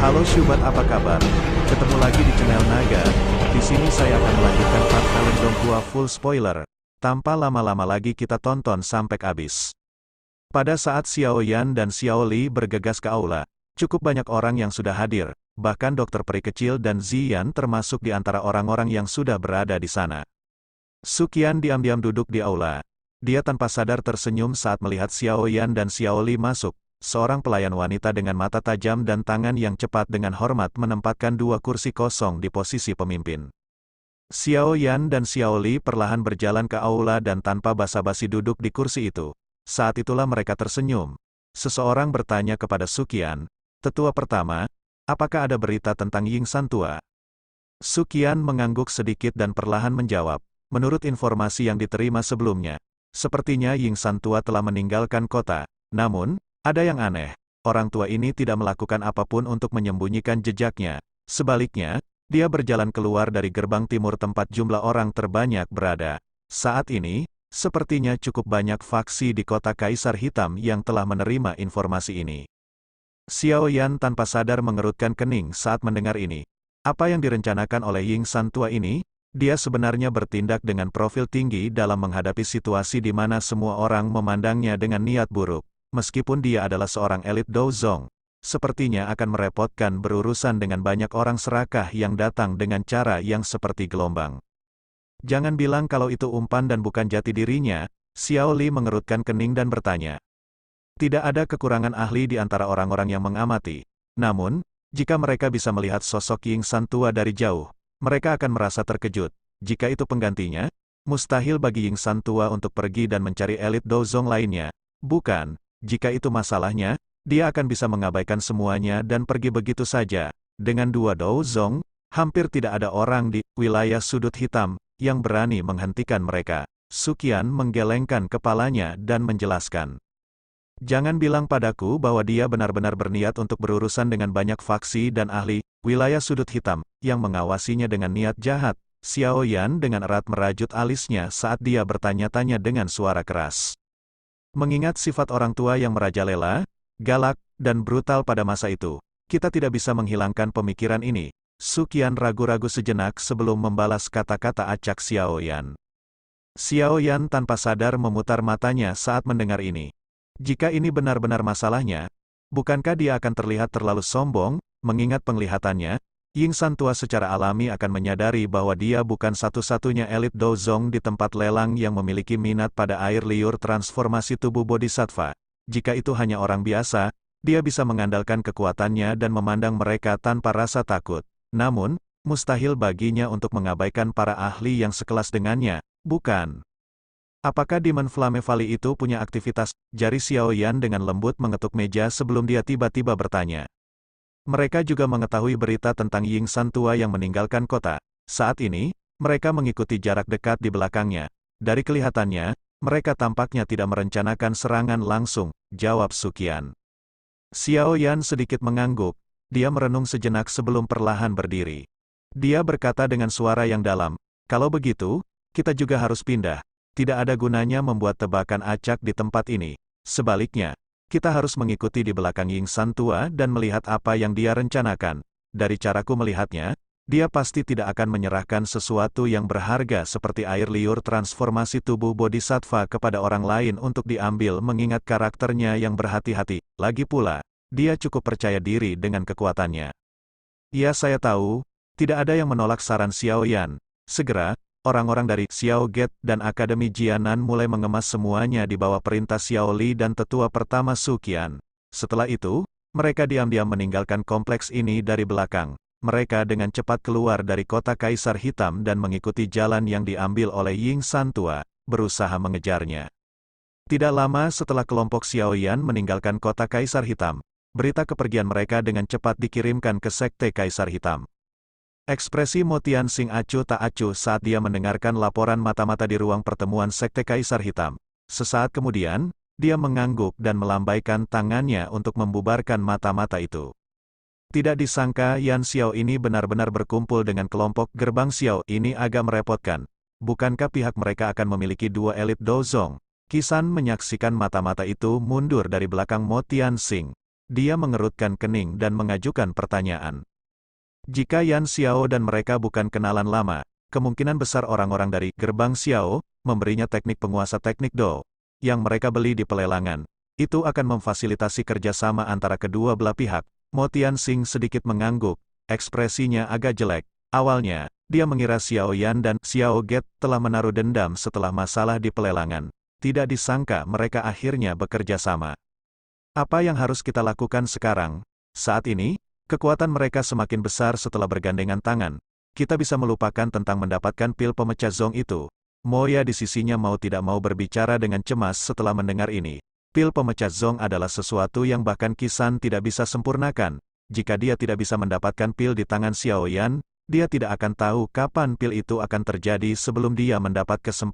Halo Syubat, apa kabar? Ketemu lagi di channel Naga. Di sini saya akan melanjutkan part Fallen Donghua full spoiler. Tanpa lama-lama lagi kita tonton sampai habis. Pada saat Xiao Yan dan Xiao Li bergegas ke aula, cukup banyak orang yang sudah hadir, bahkan dokter peri kecil dan Ziyan termasuk di antara orang-orang yang sudah berada di sana. Suqian diam-diam duduk di aula. Dia tanpa sadar tersenyum saat melihat Xiao Yan dan Xiao Li masuk. Seorang pelayan wanita dengan mata tajam dan tangan yang cepat dengan hormat menempatkan dua kursi kosong di posisi pemimpin. Xiao Yan dan Xiao Li perlahan berjalan ke aula dan tanpa basa-basi duduk di kursi itu. Saat itulah mereka tersenyum. Seseorang bertanya kepada Suqian, "Tetua pertama, apakah ada berita tentang Ying San tua?" Suqian mengangguk sedikit dan perlahan menjawab, "Menurut informasi yang diterima sebelumnya, sepertinya Ying San tua telah meninggalkan kota. Namun, ada yang aneh, orang tua ini tidak melakukan apapun untuk menyembunyikan jejaknya. Sebaliknya, dia berjalan keluar dari gerbang timur tempat jumlah orang terbanyak berada. Saat ini, sepertinya cukup banyak faksi di kota Kaisar Hitam yang telah menerima informasi ini." Xiao Yan tanpa sadar mengerutkan kening saat mendengar ini. Apa yang direncanakan oleh Ying San tua ini? Dia sebenarnya bertindak dengan profil tinggi dalam menghadapi situasi di mana semua orang memandangnya dengan niat buruk. Meskipun dia adalah seorang elit Douzong, sepertinya akan merepotkan berurusan dengan banyak orang serakah yang datang dengan cara yang seperti gelombang. Jangan bilang kalau itu umpan dan bukan jati dirinya. Xiao Li mengerutkan kening dan bertanya. Tidak ada kekurangan ahli di antara orang-orang yang mengamati. Namun, jika mereka bisa melihat sosok Ying San tua dari jauh, mereka akan merasa terkejut. Jika itu penggantinya, mustahil bagi Ying San tua untuk pergi dan mencari elit Douzong lainnya. Bukan. Jika itu masalahnya, dia akan bisa mengabaikan semuanya dan pergi begitu saja. Dengan dua Douzong, hampir tidak ada orang di wilayah sudut hitam yang berani menghentikan mereka. Suqian menggelengkan kepalanya dan menjelaskan. Jangan bilang padaku bahwa dia benar-benar berniat untuk berurusan dengan banyak faksi dan ahli wilayah sudut hitam yang mengawasinya dengan niat jahat. Xiao Yan dengan erat merajut alisnya saat dia bertanya-tanya dengan suara keras. Mengingat sifat orang tua yang merajalela, galak, dan brutal pada masa itu, kita tidak bisa menghilangkan pemikiran ini. Suqian ragu-ragu sejenak sebelum membalas kata-kata acak Xiao Yan. Xiao Yan tanpa sadar memutar matanya saat mendengar ini. Jika ini benar-benar masalahnya, bukankah dia akan terlihat terlalu sombong? Mengingat penglihatannya, Ying San tua secara alami akan menyadari bahwa dia bukan satu-satunya elit Douzong di tempat lelang yang memiliki minat pada air liur transformasi tubuh Bodhisattva. Jika itu hanya orang biasa, dia bisa mengandalkan kekuatannya dan memandang mereka tanpa rasa takut. Namun, mustahil baginya untuk mengabaikan para ahli yang sekelas dengannya, bukan? Apakah Demon Flame Valley itu punya aktivitas? Jari Xiao Yan dengan lembut mengetuk meja sebelum dia tiba-tiba bertanya. Mereka juga mengetahui berita tentang Ying San tua yang meninggalkan kota. Saat ini, mereka mengikuti jarak dekat di belakangnya. Dari kelihatannya, mereka tampaknya tidak merencanakan serangan langsung, jawab Suqian. Xiao Yan sedikit mengangguk. Dia merenung sejenak sebelum perlahan berdiri. Dia berkata dengan suara yang dalam, "Kalau begitu, kita juga harus pindah. Tidak ada gunanya membuat tebakan acak di tempat ini. Sebaliknya, kita harus mengikuti di belakang Ying San tua dan melihat apa yang dia rencanakan. Dari caraku melihatnya, dia pasti tidak akan menyerahkan sesuatu yang berharga seperti air liur transformasi tubuh Bodhisattva kepada orang lain untuk diambil mengingat karakternya yang berhati-hati. Lagi pula, dia cukup percaya diri dengan kekuatannya." "Ya, saya tahu." Tidak ada yang menolak saran Xiao Yan. Segera, orang-orang dari Xiao Gate dan Akademi Jianan mulai mengemas semuanya di bawah perintah Xiao Li dan tetua pertama Suqian. Setelah itu, mereka diam-diam meninggalkan kompleks ini dari belakang. Mereka dengan cepat keluar dari kota Kaisar Hitam dan mengikuti jalan yang diambil oleh Ying San tua, berusaha mengejarnya. Tidak lama setelah kelompok Xiao Yan meninggalkan kota Kaisar Hitam, berita kepergian mereka dengan cepat dikirimkan ke Sekte Kaisar Hitam. Ekspresi Mo Tianxing acuh tak acuh saat dia mendengarkan laporan mata-mata di ruang pertemuan Sekte Kaisar Hitam. Sesaat kemudian, dia mengangguk dan melambaikan tangannya untuk membubarkan mata-mata itu. Tidak disangka Yan Xiao ini benar-benar berkumpul dengan kelompok gerbang Xiao. Ini agak merepotkan. Bukankah pihak mereka akan memiliki dua elit Douzong? Qisan menyaksikan mata-mata itu mundur dari belakang Mo Tianxing. Dia mengerutkan kening dan mengajukan pertanyaan. Jika Yan Xiao dan mereka bukan kenalan lama, kemungkinan besar orang-orang dari gerbang Xiao memberinya teknik penguasa teknik Do yang mereka beli di pelelangan. Itu akan memfasilitasi kerjasama antara kedua belah pihak. Mo Tianxing sedikit mengangguk, ekspresinya agak jelek. Awalnya, dia mengira Xiao Yan dan Xiao Get telah menaruh dendam setelah masalah di pelelangan. Tidak disangka mereka akhirnya bekerja sama. Apa yang harus kita lakukan sekarang? Saat ini, kekuatan mereka semakin besar setelah bergandengan tangan. Kita bisa melupakan tentang mendapatkan pil pemecah zong itu. Moya di sisinya mau tidak mau berbicara dengan cemas setelah mendengar ini. Pil pemecah zong adalah sesuatu yang bahkan Kisan tidak bisa sempurnakan. Jika dia tidak bisa mendapatkan pil di tangan Xiao Yan, dia tidak akan tahu kapan pil itu akan terjadi sebelum dia mendapat kesempatan.